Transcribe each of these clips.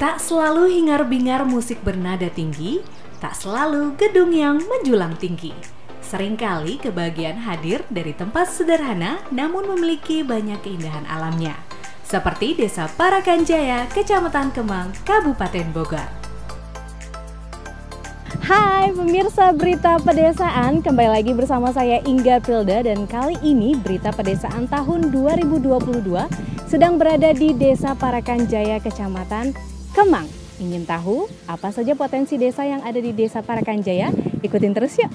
Tak selalu hingar-bingar musik bernada tinggi, tak selalu gedung yang menjulang tinggi. Seringkali kebahagiaan hadir dari tempat sederhana namun memiliki banyak keindahan alamnya. Seperti Desa Parakan Jaya, Kecamatan Kemang, Kabupaten Bogor. Hai pemirsa Berita Pedesaan, kembali lagi bersama saya Inga Pilda, dan kali ini Berita Pedesaan tahun 2022 sedang berada di Desa Parakan Jaya, Kecamatan Kemang. Ingin tahu apa saja potensi desa yang ada di Desa Parakan Jaya? Ikutin terus yuk.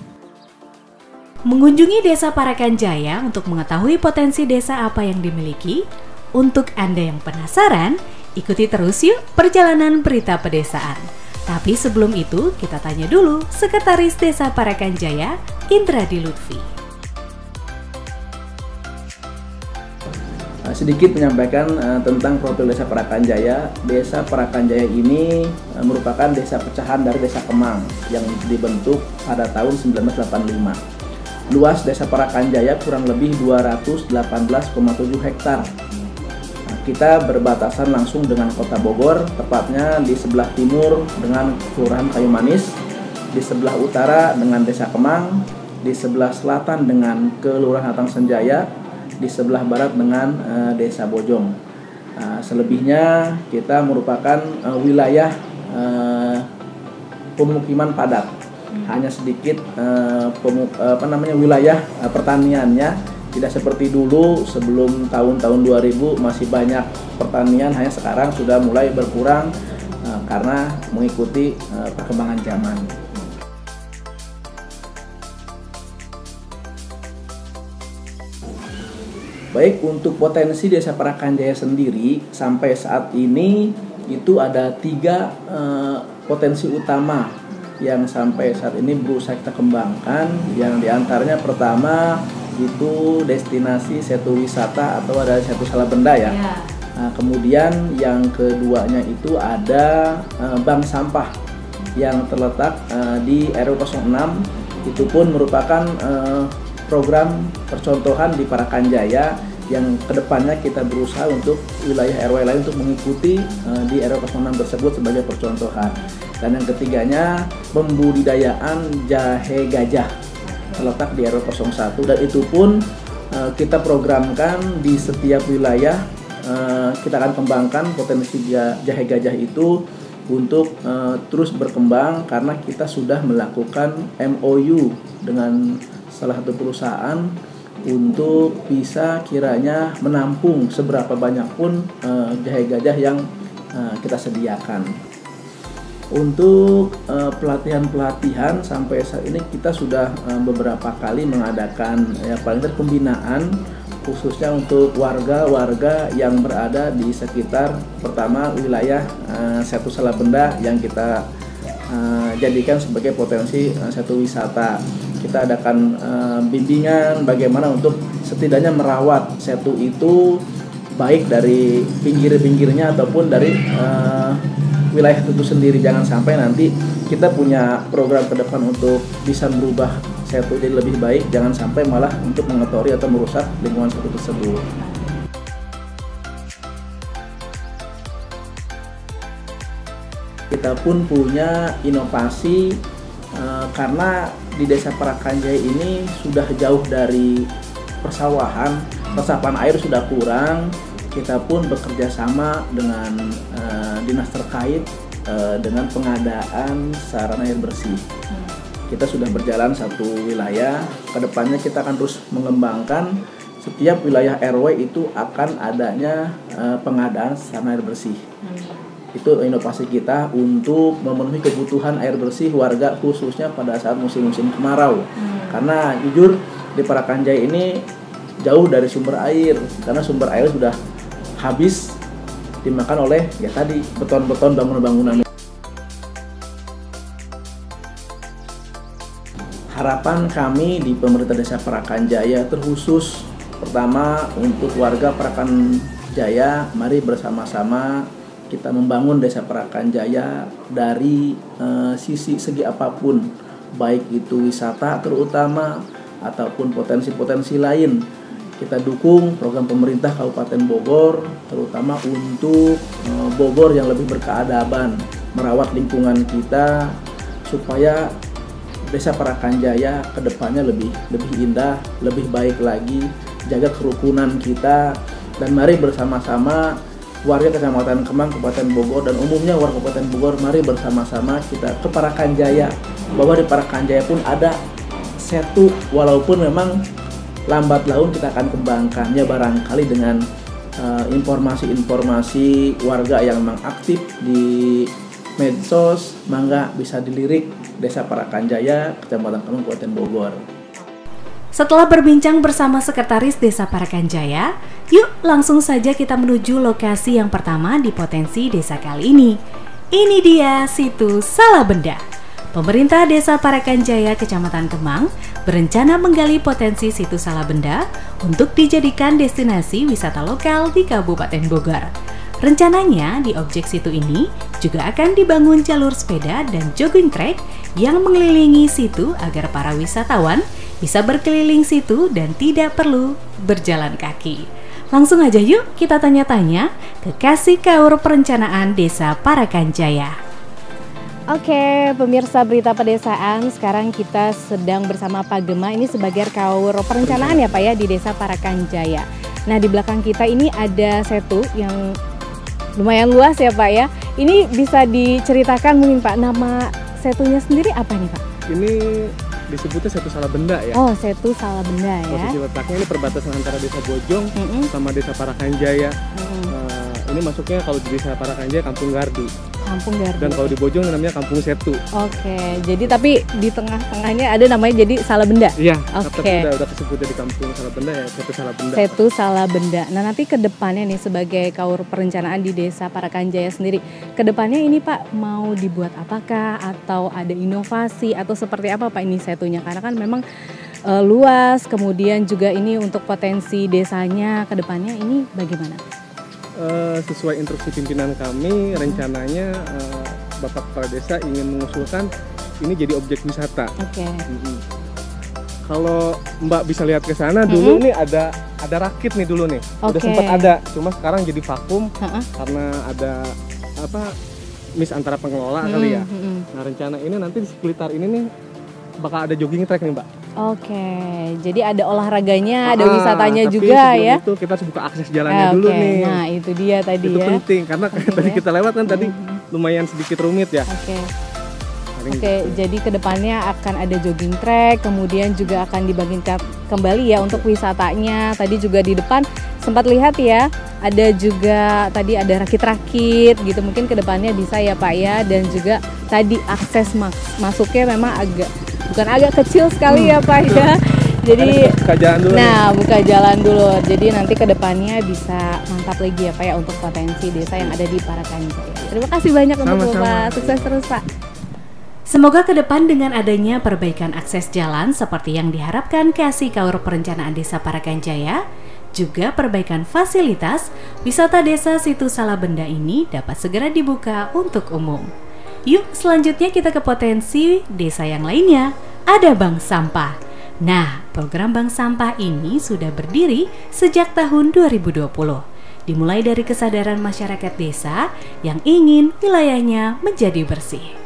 Mengunjungi Desa Parakan Jaya untuk mengetahui potensi desa apa yang dimiliki. Untuk Anda yang penasaran, ikuti terus yuk perjalanan Berita Pedesaan. Tapi sebelum itu, kita tanya dulu Sekretaris Desa Parakan Jaya, Indradi Lutfi. Sedikit menyampaikan tentang profil Desa Parakan Jaya. Desa Parakan Jaya ini merupakan desa pecahan dari Desa Kemang yang dibentuk pada tahun 1985. Luas Desa Parakan Jaya kurang lebih 218,7 hektar. Kita berbatasan langsung dengan Kota Bogor, tepatnya di sebelah timur dengan Kelurahan Kayu Manis, di sebelah utara dengan Desa Kemang, di sebelah selatan dengan Kelurahan Atang Senjaya, di sebelah barat dengan Desa Bojong. Selebihnya kita merupakan wilayah pemukiman padat. Hanya sedikit wilayah pertaniannya. Tidak seperti dulu sebelum tahun-tahun 2000 masih banyak pertanian, hanya sekarang sudah mulai berkurang karena mengikuti perkembangan zaman. Baik, untuk potensi Desa Parakan Jaya sendiri sampai saat ini itu ada 3 potensi utama yang sampai saat ini berusaha kita kembangkan. Yang diantaranya pertama itu destinasi setu wisata atau ada setu Salabenda ya. Nah, kemudian yang keduanya itu ada bank sampah yang terletak di RW 06. Itu pun merupakan program percontohan di Parakan Jaya yang kedepannya kita berusaha untuk wilayah RW lain untuk mengikuti di RW 06 tersebut sebagai percontohan. Dan yang ketiganya pembudidayaan jahe gajah terletak di RW 01, dan itu pun kita programkan di setiap wilayah. Kita akan kembangkan potensi jahe gajah itu untuk terus berkembang karena kita sudah melakukan MOU dengan salah satu perusahaan untuk bisa kiranya menampung seberapa banyak pun jahe gajah yang kita sediakan. Untuk pelatihan-pelatihan sampai saat ini kita sudah beberapa kali mengadakan paling tidak pembinaan khususnya untuk warga-warga yang berada di sekitar pertama wilayah setu Salabenda yang kita jadikan sebagai potensi setu wisata. Kita adakan bimbingan bagaimana untuk setidaknya merawat setu itu baik dari pinggir-pinggirnya ataupun dari wilayah itu sendiri. Jangan sampai nanti kita punya program ke depan untuk bisa merubah setu jadi lebih baik, jangan sampai malah untuk mengotori atau merusak lingkungan setu tersebut. Kita pun punya inovasi karena di Desa Parakan Jaya ini sudah jauh dari persawahan, resapan air sudah kurang. Kita pun bekerja sama dengan dinas terkait dengan pengadaan sarana air bersih. Kita sudah berjalan satu wilayah, kedepannya kita akan terus mengembangkan setiap wilayah RW itu akan adanya pengadaan sarana air bersih. Itu inovasi kita untuk memenuhi kebutuhan air bersih warga khususnya pada saat musim-musim kemarau. Karena jujur di Parakan Jaya ini jauh dari sumber air, karena sumber air sudah habis dimakan oleh ya tadi beton-beton bangunan-bangunan. Harapan kami di pemerintah Desa Parakan Jaya terkhusus pertama untuk warga Parakan Jaya, mari bersama-sama kita membangun Desa Parakan Jaya dari segi apapun, baik itu wisata terutama ataupun potensi-potensi lain kita dukung program pemerintah Kabupaten Bogor, terutama untuk Bogor yang lebih berkeadaban, merawat lingkungan kita supaya Desa Parakan Jaya kedepannya lebih indah, lebih baik lagi, jaga kerukunan kita, dan mari bersama-sama warga Kecamatan Kemang, Kabupaten Bogor, dan umumnya warga Kabupaten Bogor, mari bersama-sama kita ke Parakan Jaya, bahwa di Parakan Jaya pun ada setu, walaupun memang lambat laun kita akan kembangkan ya, barangkali dengan informasi-informasi warga yang memang aktif di medsos, mangga bisa dilirik Desa Parakan Jaya, Kecamatan Kemang, Kabupaten Bogor. Setelah berbincang bersama Sekretaris Desa Parakan Jaya, yuk langsung saja kita menuju lokasi yang pertama di potensi desa kali ini. Ini dia situs Salabenda. Pemerintah Desa Parakan Jaya, Kecamatan Kemang, berencana menggali potensi situs Salabenda untuk dijadikan destinasi wisata lokal di Kabupaten Bogor. Rencananya di objek situ ini juga akan dibangun jalur sepeda dan jogging track yang mengelilingi situ agar para wisatawan bisa berkeliling situ dan tidak perlu berjalan kaki. Langsung aja yuk kita tanya-tanya ke Kasih Kaur Perencanaan Desa Parakan Jaya. Oke, pemirsa Berita Pedesaan, sekarang kita sedang bersama Pak Gema, ini sebagai Kaur Perencanaan ya Pak ya di Desa Parakan Jaya. Nah di belakang kita ini ada setu yang lumayan luas ya Pak ya. Ini bisa diceritakan mungkin Pak, nama setunya sendiri apa nih Pak? Ini disebutnya Setu Salabenda ya. Oh, Setu Salabenda ya. Posisi letaknya ini perbatasan antara Desa Bojong sama Desa Parakan Jaya. Ini masuknya kalau di Desa Parakan Jaya Kampung Gardu. Kampung Gardu. Dan kalau di Bojong namanya Kampung Setu. Oke, jadi tapi di tengah-tengahnya ada namanya jadi Salabenda. Iya. Oke. Tapi udah disebutnya di Kampung Salabenda ya Setu Salabenda. Setu Salabenda. Nah nanti ke depannya nih sebagai Kaur Perencanaan di Desa Parakan Jaya sendiri, ke depannya ini Pak mau dibuat apakah atau ada inovasi atau seperti apa Pak ini setunya? Karena kan memang luas, kemudian juga ini untuk potensi desanya ke depannya ini bagaimana? Sesuai instruksi pimpinan kami, rencananya Bapak Kepala Desa ingin mengusulkan ini jadi objek wisata. Oke. Kalau Mbak bisa lihat ke sana dulu nih ada rakit nih dulu nih. Udah sempat ada, cuma sekarang jadi vakum karena ada miss antara pengelola kali ya. Nah rencana ini nanti di sekitar ini nih bakal ada jogging track nih Mbak. Oke, jadi ada olahraganya, ada wisatanya juga ya. Itu kita buka akses jalannya dulu nih. Nah itu dia tadi itu ya. Itu penting karena tadi kita lewat kan tadi lumayan sedikit rumit ya. Oke, jadi kedepannya akan ada jogging track, kemudian juga akan dibagikan kembali ya untuk wisatanya. Tadi juga di depan sempat lihat ya, ada juga tadi ada rakit-rakit gitu. Mungkin kedepannya bisa ya Pak ya. Dan juga tadi akses masuknya memang bukan agak kecil sekali ya Pak ya. Jadi buka jalan dulu. Nah, buka jalan dulu. Jadi nanti kedepannya bisa mantap lagi ya Pak ya untuk potensi desa yang ada di Parakan Jaya. Terima kasih banyak untuk Bapak. Sukses terus Pak. Semoga ke depan dengan adanya perbaikan akses jalan seperti yang diharapkan Kasih Kaur Perencanaan Desa Parakan Jaya, juga perbaikan fasilitas, wisata desa situs Salabenda ini dapat segera dibuka untuk umum. Yuk selanjutnya kita ke potensi desa yang lainnya, ada Bank Sampah. Nah, program Bank Sampah ini sudah berdiri sejak tahun 2020. Dimulai dari kesadaran masyarakat desa yang ingin wilayahnya menjadi bersih.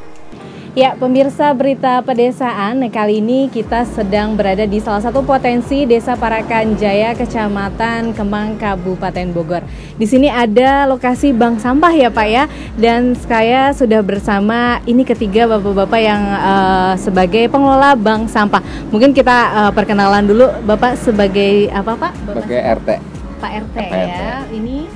Ya, pemirsa Berita Pedesaan, kali ini kita sedang berada di salah satu potensi Desa Parakan Jaya, Kecamatan Kemang, Kabupaten Bogor. Di sini ada lokasi bank sampah ya Pak ya, dan saya sudah bersama ini ketiga bapak-bapak yang sebagai pengelola bank sampah. Mungkin kita perkenalan dulu, Bapak sebagai apa Pak? Sebagai RT. Pak RT ya, ini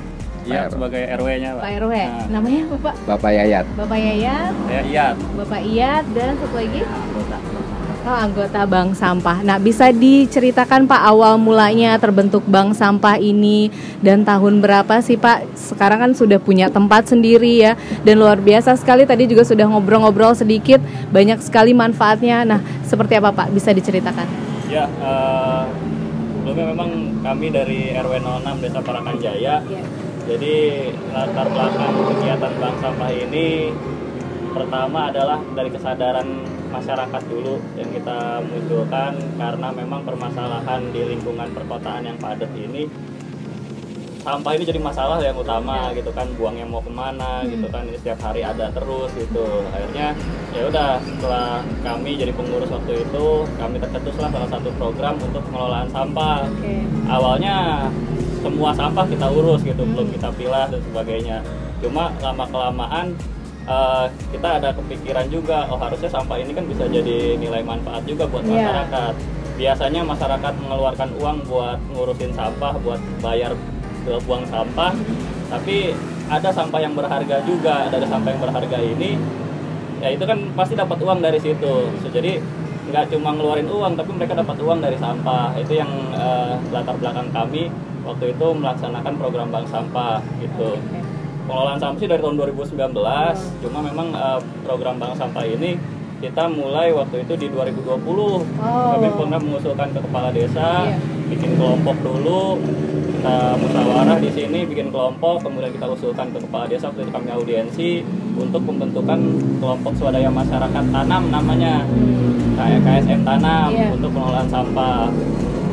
Iya, sebagai RW-nya, Pak. Pak RW. Namanya apa, Pak? Bapak Yayat. Bapak Yayat. Ya, Iyat. Bapak Iyat dan satu lagi? Anggota Bank Sampah. Nah, bisa diceritakan Pak awal mulanya terbentuk Bank Sampah ini dan tahun berapa sih Pak? Sekarang kan sudah punya tempat sendiri ya, dan luar biasa sekali tadi juga sudah ngobrol-ngobrol sedikit, banyak sekali manfaatnya. Nah, seperti apa Pak? Bisa diceritakan? Ya, sebelumnya memang kami dari RW 06 Desa Parakan Jaya. Ya. Jadi latar belakang kegiatan Bank Sampah ini pertama adalah dari kesadaran masyarakat dulu yang kita munculkan, karena memang permasalahan di lingkungan perkotaan yang padat ini, sampah ini jadi masalah yang utama gitu kan, buangnya mau kemana gitu kan, ini setiap hari ada terus gitu. Akhirnya ya udah, setelah kami jadi pengurus waktu itu, kami tercetuslah salah satu program untuk pengelolaan sampah. Awalnya semua sampah kita urus gitu, belum kita pilah dan sebagainya. Cuma lama-kelamaan kita ada kepikiran juga, oh harusnya sampah ini kan bisa jadi nilai manfaat juga buat masyarakat. Biasanya masyarakat mengeluarkan uang buat ngurusin sampah, buat bayar buang sampah, tapi ada sampah yang berharga juga. Ada sampah yang berharga ini, ya itu kan pasti dapat uang dari situ. Jadi nggak cuma ngeluarin uang, tapi mereka dapat uang dari sampah. Itu yang latar belakang kami waktu itu melaksanakan program bank sampah gitu. Pengelolaan sampah sih dari tahun 2019, cuma memang program bank sampah ini kita mulai waktu itu di 2020. Kami pernah mengusulkan ke kepala desa, bikin kelompok dulu, kita musyawarah di sini, bikin kelompok, kemudian kita usulkan ke kepala desa. Waktu itu kami audiensi untuk pembentukan kelompok swadaya masyarakat tanam namanya, kayak KSM Tanam untuk pengelolaan sampah.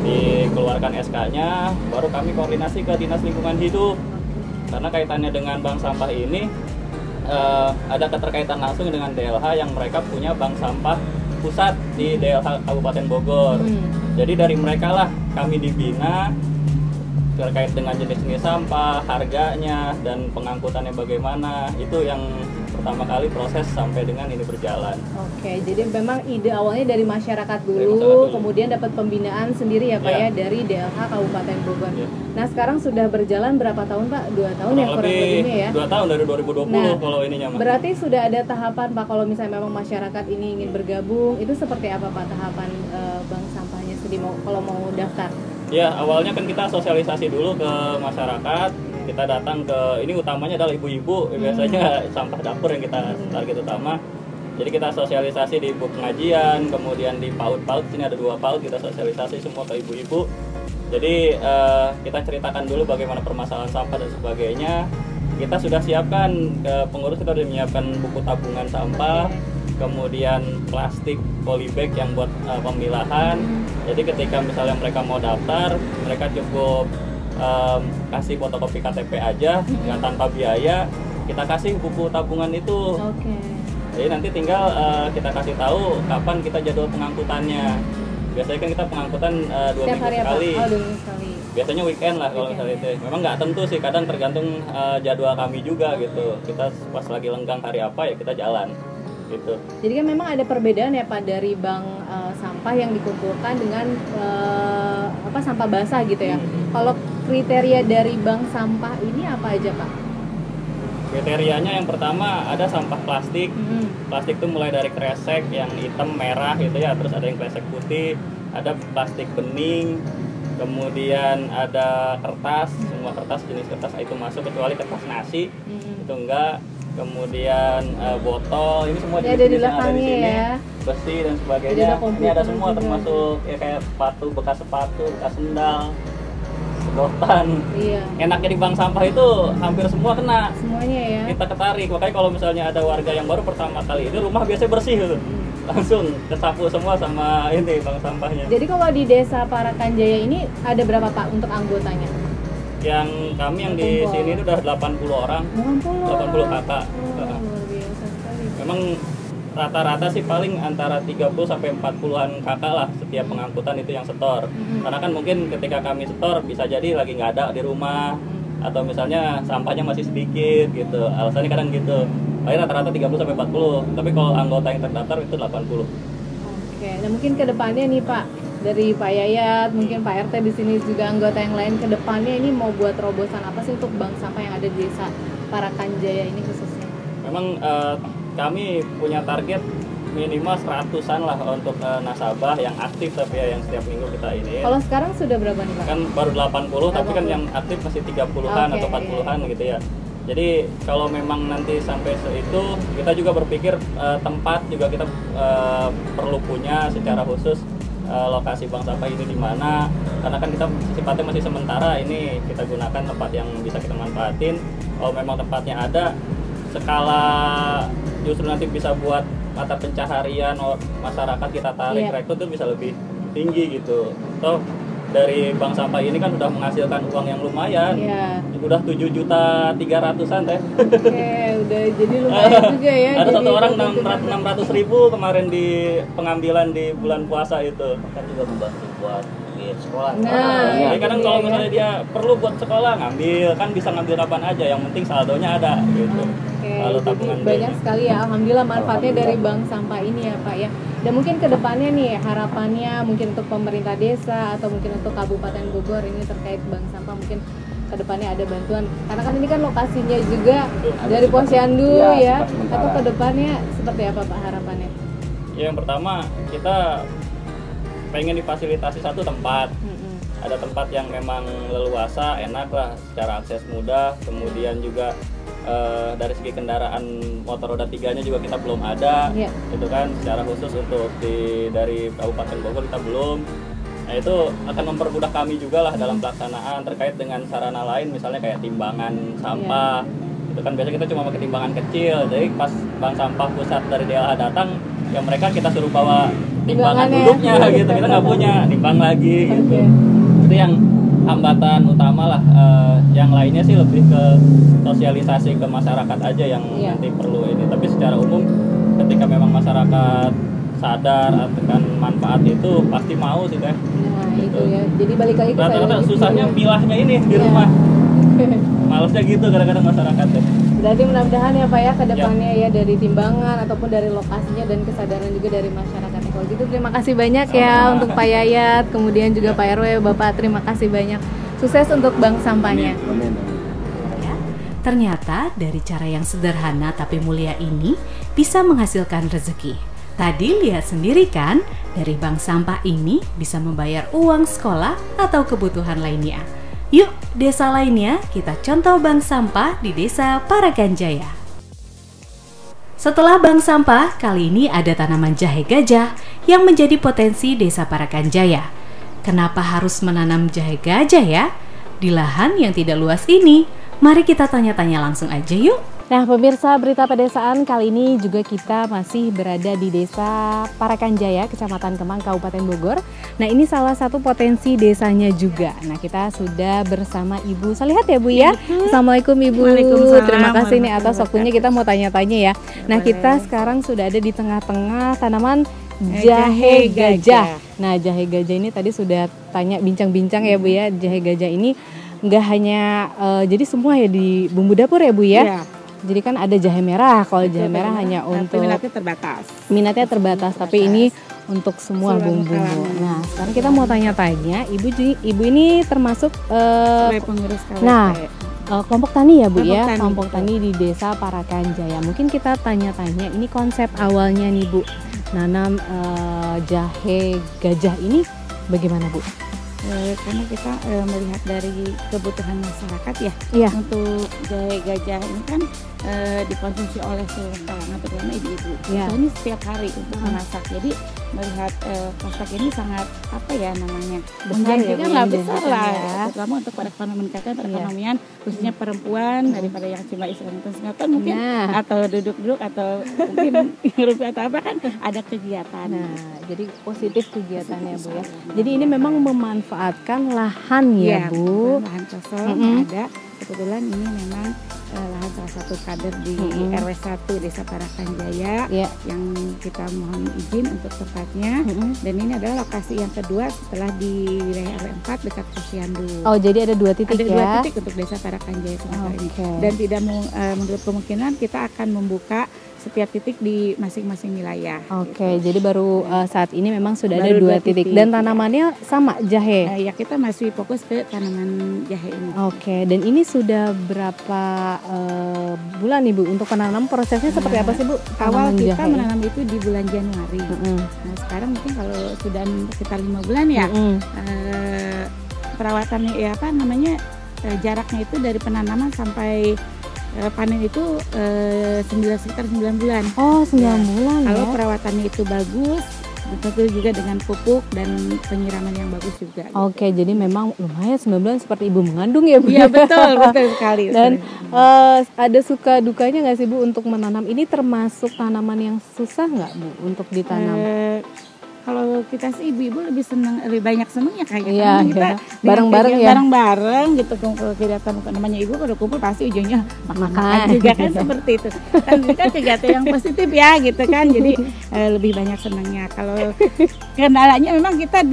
Dikeluarkan SK-nya, baru kami koordinasi ke Dinas Lingkungan Hidup. Karena kaitannya dengan bank sampah ini ada keterkaitan langsung dengan DLH yang mereka punya bank sampah pusat di DLH Kabupaten Bogor. Jadi dari mereka lah kami dibina terkait dengan jenis-jenis sampah, harganya, dan pengangkutannya bagaimana. Itu yang pertama kali proses sampai dengan ini berjalan. Oke, jadi memang ide awalnya dari masyarakat dulu, kemudian dapat pembinaan sendiri ya Pak ya dari DLH Kabupaten Bogor. Nah sekarang sudah berjalan berapa tahun Pak? 2 tahun ya kurang lebihnya ya? 2 tahun dari 2020 kalau ininya. Berarti sudah ada tahapan Pak, kalau misalnya memang masyarakat ini ingin bergabung, itu seperti apa Pak tahapan bank sampahnya sendiri kalau mau daftar? Ya, awalnya kan kita sosialisasi dulu ke masyarakat. Kita datang ke, ini utamanya adalah ibu-ibu, biasanya sampah dapur yang kita target utama. Jadi kita sosialisasi di ibu pengajian, kemudian di PAUD, sini ada 2 PAUD, kita sosialisasi semua ke ibu-ibu. Jadi kita ceritakan dulu bagaimana permasalahan sampah dan sebagainya. Kita sudah siapkan, pengurus kita sudah menyiapkan buku tabungan sampah, kemudian plastik polybag yang buat pemilahan. Jadi ketika misalnya mereka mau daftar, mereka cukup kasih fotokopi KTP aja, nggak tanpa biaya. Kita kasih buku tabungan itu. Jadi nanti tinggal kita kasih tahu kapan kita jadwal pengangkutannya. Biasanya kan kita pengangkutan 2 minggu sekali. Biasanya weekend lah kalau misalnya itu. Memang nggak tentu sih, kadang tergantung jadwal kami juga gitu. Kita pas lagi lenggang hari apa ya kita jalan. Gitu. Jadi kan memang ada perbedaan ya Pak dari bank sampah yang dikumpulkan dengan sampah basah gitu ya. Kalau kriteria dari bank sampah ini apa aja Pak? Kriterianya yang pertama ada sampah plastik. Plastik itu mulai dari kresek yang hitam, merah gitu ya, terus ada yang kresek putih, ada plastik bening, kemudian ada kertas, semua kertas, jenis kertas itu masuk kecuali kertas nasi, itu enggak. Kemudian botol, ini semua jenis yang ada di sini, besi dan sebagainya. Ini ada semua termasuk ya kayak sepatu, bekas sendal, sedotan. Enaknya di bank sampah itu hampir semua kena. Semuanya ya. Kita ketarik, makanya kalau misalnya ada warga yang baru pertama kali ini rumah biasanya bersih gitu. Langsung kesapu semua sama ini bank sampahnya. Jadi kalau di Desa Parakan Jaya ini ada berapa Pak untuk anggotanya? Yang kami yang di sini itu udah 80 orang, 80 kakak. Luar biasa sekali. Memang rata-rata sih paling antara 30 sampai 40-an kakak lah setiap pengangkutan itu yang setor. Karena kan mungkin ketika kami setor bisa jadi lagi nggak ada di rumah, atau misalnya sampahnya masih sedikit gitu. Alasannya kadang gitu. Paling rata-rata 30 sampai 40. Tapi kalau anggota yang terdaftar itu 80. Oke, nah mungkin ke depannya nih Pak, dari Pak Yayat, mungkin Pak RT di sini juga anggota yang lain, ke depannya ini mau buat terobosan apa sih untuk bank sampah yang ada di Desa Parakan Jaya ini khususnya? Memang kami punya target minimal 100-an lah untuk nasabah yang aktif, tapi ya yang setiap minggu kita ini. Kalau sekarang sudah berapa nih Pak? Kan baru 80, tapi kan yang aktif masih 30-an atau 40-an gitu ya. Jadi kalau memang nanti sampai itu, kita juga berpikir tempat juga kita perlu punya secara khusus. Lokasi bank sampah ini di mana, karena kan kita sifatnya masih sementara, ini kita gunakan tempat yang bisa kita manfaatin. Kalau memang tempatnya ada, skala justru nanti bisa buat mata pencaharian masyarakat kita tarik rekrut tuh bisa lebih tinggi gitu. Toh dari bank sampah ini kan udah menghasilkan uang yang lumayan, udah 7.300.000-an teh. Oke, udah jadi lumayan juga ya. Ada satu orang 600.000 kemarin di pengambilan di bulan puasa itu. Kan juga membantu buat di sekolah. Jadi kadang kalau misalnya dia perlu buat sekolah ngambil, kan bisa ngambil kapan aja, yang penting saldonya ada gitu. Kalau tabungan banyak sekali ya, alhamdulillah manfaatnya dari bank sampah ini ya Pak ya. Dan mungkin kedepannya nih harapannya mungkin untuk pemerintah desa atau mungkin untuk Kabupaten Bogor ini terkait bank sampah, mungkin kedepannya ada bantuan karena kan ini kan lokasinya juga dari Posyandu ya, atau kedepannya seperti apa Pak harapannya? Ya, yang pertama kita pengen difasilitasi satu tempat, ada tempat yang memang leluasa, enak lah, secara akses mudah, kemudian juga dari segi kendaraan motor roda 3-nya juga kita belum ada, itu kan secara khusus untuk dari Kabupaten Bogor kita belum. Nah itu akan mempermudah kami juga lah dalam pelaksanaan terkait dengan sarana lain, misalnya kayak timbangan sampah. Itu kan biasanya kita cuma pakai timbangan kecil, jadi pas bank sampah pusat dari DLH datang, ya mereka kita suruh bawa timbangan duduknya gitu, kita nggak punya timbang lagi gitu. Itu yang hambatan utama lah. Yang lainnya sih lebih ke sosialisasi ke masyarakat aja yang nanti perlu ini. Tapi secara umum ketika memang masyarakat sadar akan manfaat itu pasti mau sih teh. Nah gitu. Itu ya. Jadi balik lagi ke rata-rata susahnya milahnya ini di rumah. Malesnya gitu kadang-kadang masyarakat deh. Berarti mudah-mudahan ya Pak ya ke depannya ya dari timbangan ataupun dari lokasinya dan kesadaran juga dari masyarakat. Kalau gitu terima kasih banyak ya untuk Pak Yayat, kemudian juga Pak RW, Bapak terima kasih banyak. Sukses untuk bank sampahnya. Ya, ternyata dari cara yang sederhana tapi mulia ini bisa menghasilkan rezeki. Tadi lihat sendiri kan, dari bank sampah ini bisa membayar uang sekolah atau kebutuhan lainnya. Yuk, desa lainnya kita contoh bank sampah di Desa Parakan Jaya. Setelah bank sampah, kali ini ada tanaman jahe gajah yang menjadi potensi Desa Parakan Jaya. Kenapa harus menanam jahe gajah ya? Di lahan yang tidak luas ini, mari kita tanya-tanya langsung aja yuk. Nah pemirsa Berita Pedesaan, kali ini juga kita masih berada di Desa Parakan Jaya, Kecamatan Kemang, Kabupaten Bogor. Nah ini salah satu potensi desanya juga. Nah kita sudah bersama Ibu Salihat ya Bu ya. Assalamualaikum Ibu. Terima kasih nih atas waktunya, kita mau tanya-tanya ya. Nah kita sekarang sudah ada di tengah-tengah tanaman jahe gajah. Nah jahe gajah ini tadi sudah tanya bincang-bincang ya Bu ya. Jahe gajah ini nggak hanya jadi semua ya di bumbu dapur ya Bu ya. Jadi kan ada jahe merah, kalau jahe merah hanya untuk minatnya terbatas, tapi ini untuk semua bumbu-bumbu. Nah sekarang kita mau tanya-tanya, ibu ini termasuk pengurus KWP. Nah kelompok tani ya Bu ya, kelompok tani di Desa Parakan Jaya. Mungkin kita tanya-tanya ini konsep awalnya nih Bu, nanam jahe gajah ini bagaimana Bu? Karena kita melihat dari kebutuhan masyarakat ya, untuk jahe gajah ini kan dikonsumsi oleh seluruh kalangan, terutama ibu-ibu. Ini setiap hari untuk memasak. Jadi melihat prospek ini sangat menjanjikan lah, besar lah, terutama untuk para meningkatkan perekonomian khususnya perempuan daripada yang cuma istirahat mungkin atau duduk-duduk atau mungkin rupiah atau apa kan ada kegiatan. Nah jadi positif kegiatannya Bu ya. Jadi ini memang memanfaatkan lahan ya Bu. Lahan kosong ada. Kebetulan ini memang lahan salah satu kader di RW 1 Desa Parakan Jaya yang kita mohon izin untuk tempatnya. Dan ini adalah lokasi yang kedua setelah di wilayah RW 4 dekat Posyandu. Oh jadi ada 2 titik ada ya? Ada 2 titik untuk Desa Parakan Jaya ini. Dan tidak menurut kemungkinan kita akan membuka setiap titik di masing-masing wilayah. Oke, jadi baru saat ini memang sudah ada 2 titik. Dan tanamannya sama jahe? Ya kita masih fokus ke tanaman jahe ini. Oke, dan ini sudah berapa bulan nih Bu? Untuk penanam prosesnya seperti apa sih Bu? Awal kita menanam itu di bulan Januari. Nah sekarang mungkin kalau sudah sekitar 5 bulan ya, perawatannya jaraknya itu dari penanaman sampai panen itu sekitar 9 bulan. Oh 9 bulan ya. Kalau perawatannya itu bagus, tentu juga dengan pupuk dan penyiraman yang bagus juga. Oke, jadi memang lumayan 9 bulan seperti ibu mengandung ya Bu? Iya betul sekali. Dan ada suka dukanya nggak sih Bu untuk menanam ini, termasuk tanaman yang susah nggak Bu untuk ditanam? Kalau kita sih ibu-ibu lebih banyak senangnya kayaknya iya, kita bareng-bareng ya, bareng-bareng gitu. Kalau kegiatan namanya ibu kalau kumpul pasti ujungnya makan juga kan seperti itu. Kan itu kan kegiatan yang positif ya gitu kan. Jadi lebih banyak senangnya. Kalau kendalanya memang kita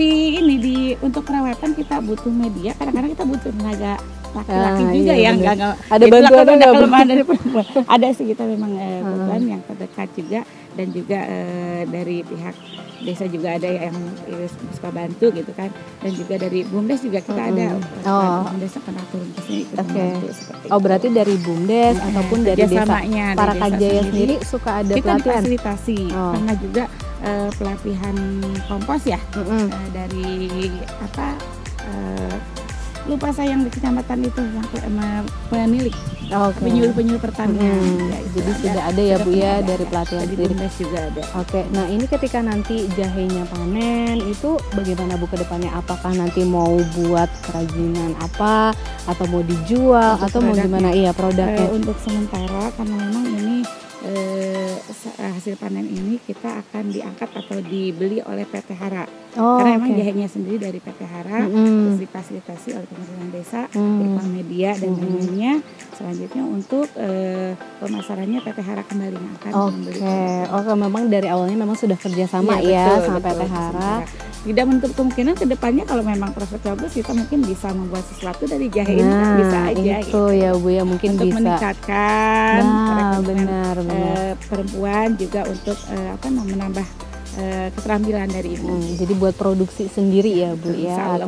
untuk perawatan kita butuh media. Kadang-kadang kita butuh tenaga laki-laki juga ya, enggak ada bantuan kelemahan dari perempuan. Ada sih kita memang kebetulan yang terdekat juga, dan juga dari pihak desa juga ada yang suka bantu gitu kan, dan juga dari BUMDes juga kita ada BUMDes pernah turun ke sini ikut membantu seperti itu. Berarti dari BUMDes ataupun dari desa Parakan Jaya sendiri suka ada kita pelatihan? Fasilitasi karena juga pelatihan kompos ya, dari lupa saya yang di kecamatan itu yang pemilik penyuluh pertanian. Jadi sudah ada ya Bu ya dari pelatihan di sendiri. BUMDes juga ada. Oke, nah ini ketika nanti jahenya panen itu bagaimana Bu ke depannya? Apakah nanti mau buat kerajinan apa, atau mau dijual, atau mau gimana? Iya, produknya. Untuk sementara karena memang ini hasil panen ini kita akan diangkat atau dibeli oleh PT Hara. Karena memang jahenya sendiri dari PT Hara, terus difasilitasi oleh pemerintahan desa, Bank Media dan lainnya. Selanjutnya untuk pemasarannya PT Hara kembali yang akan membeli. Oke, memang dari awalnya memang sudah kerjasama ya sama PT Hara. Tidak menutup kemungkinan kedepannya kalau memang prospek bagus kita mungkin bisa membuat sesuatu dari jahe ini, bisa aja gitu ya Bu ya, mungkin untuk bisa meningkatkan benar. perempuan juga untuk menambah keterampilan dari ini. Jadi buat produksi sendiri ya Bu ya.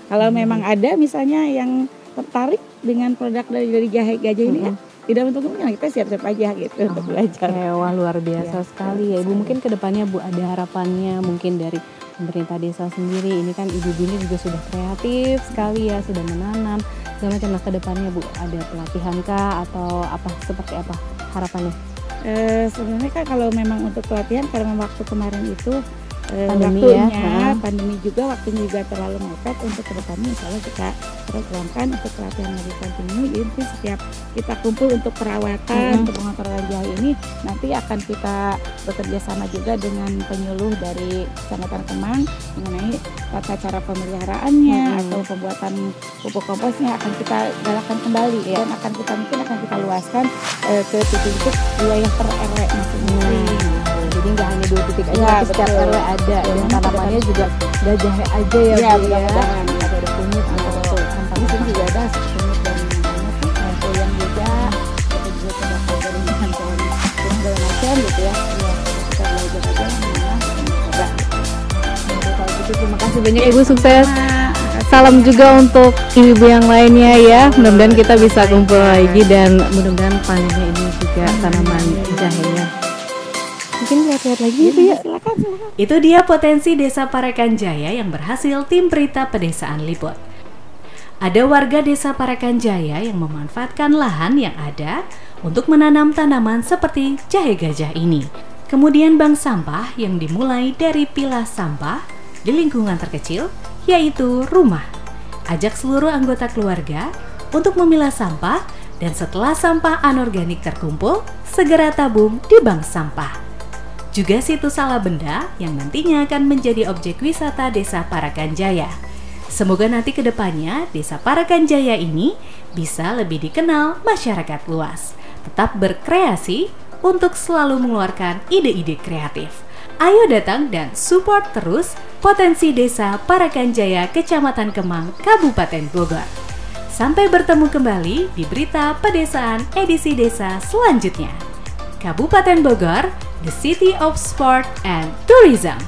Kalau memang ada misalnya yang tertarik dengan produk dari jahe gajah ini ya, tidak untuk kemungkinan kita siap-siap aja gitu untuk belajar. Wah luar biasa sekali ya Ibu. Mungkin kedepannya Bu ada harapannya mungkin dari pemerintah desa sendiri. Ini kan ibu-ibunya juga sudah kreatif sekali ya, sudah menanam segala macam. Nah kedepannya Bu ada pelatihan kah atau apa, seperti apa harapannya? Sebenarnya kan kalau memang untuk pelatihan, karena waktu kemarin itu pandemi pandemi juga, waktunya juga terlalu mepet. Untuk kedepannya insya Allah kita programkan untuk pelatihan lebih kontinu. Jadi mungkin setiap kita kumpul untuk perawatan, untuk pengontrolan jahe ini, nanti akan kita bekerja sama juga dengan penyuluh dari Kecamatan Kemang mengenai tata cara pemeliharaannya atau pembuatan pupuk komposnya akan kita galakkan kembali dan akan kita luaskan ke titik-titik wilayah per RW masing-masing. Jadi nggak hanya 2 titik aja, tapi setiap RW ada, dan tanamannya juga nggak jahe aja ya Bu ya. Ada kunyit atau kentang juga ada kunyit dan yang juga kita juga terdapat dari bahan pohon segala macam gitu ya. Kita belajar aja coba. Kalau gitu terima kasih banyak Ibu, sukses. Salam juga untuk ibu-ibu yang lainnya ya. Mudah-mudahan kita bisa kumpul lagi dan mudah-mudahan panennya ini juga tanaman jahenya. Mungkin lihat-lihat lagi ya. Silakan. Itu dia potensi Desa Parakan Jaya yang berhasil tim Berita Pedesaan liput. Ada warga Desa Parakan Jaya yang memanfaatkan lahan yang ada untuk menanam tanaman seperti jahe gajah ini. Kemudian bank sampah yang dimulai dari pilah sampah di lingkungan terkecil, yaitu rumah. Ajak seluruh anggota keluarga untuk memilah sampah, dan setelah sampah anorganik terkumpul, segera tabung di bank sampah. Juga situs Salah Benda yang nantinya akan menjadi objek wisata Desa Parakan Jaya. Semoga nanti ke depannya Desa Parakan Jaya ini bisa lebih dikenal masyarakat luas. Tetap berkreasi untuk selalu mengeluarkan ide-ide kreatif. Ayo datang dan support terus potensi Desa Parakan Jaya, Kecamatan Kemang, Kabupaten Bogor. Sampai bertemu kembali di Berita Pedesaan edisi Desa selanjutnya. Kabupaten Bogor, the city of sport and tourism.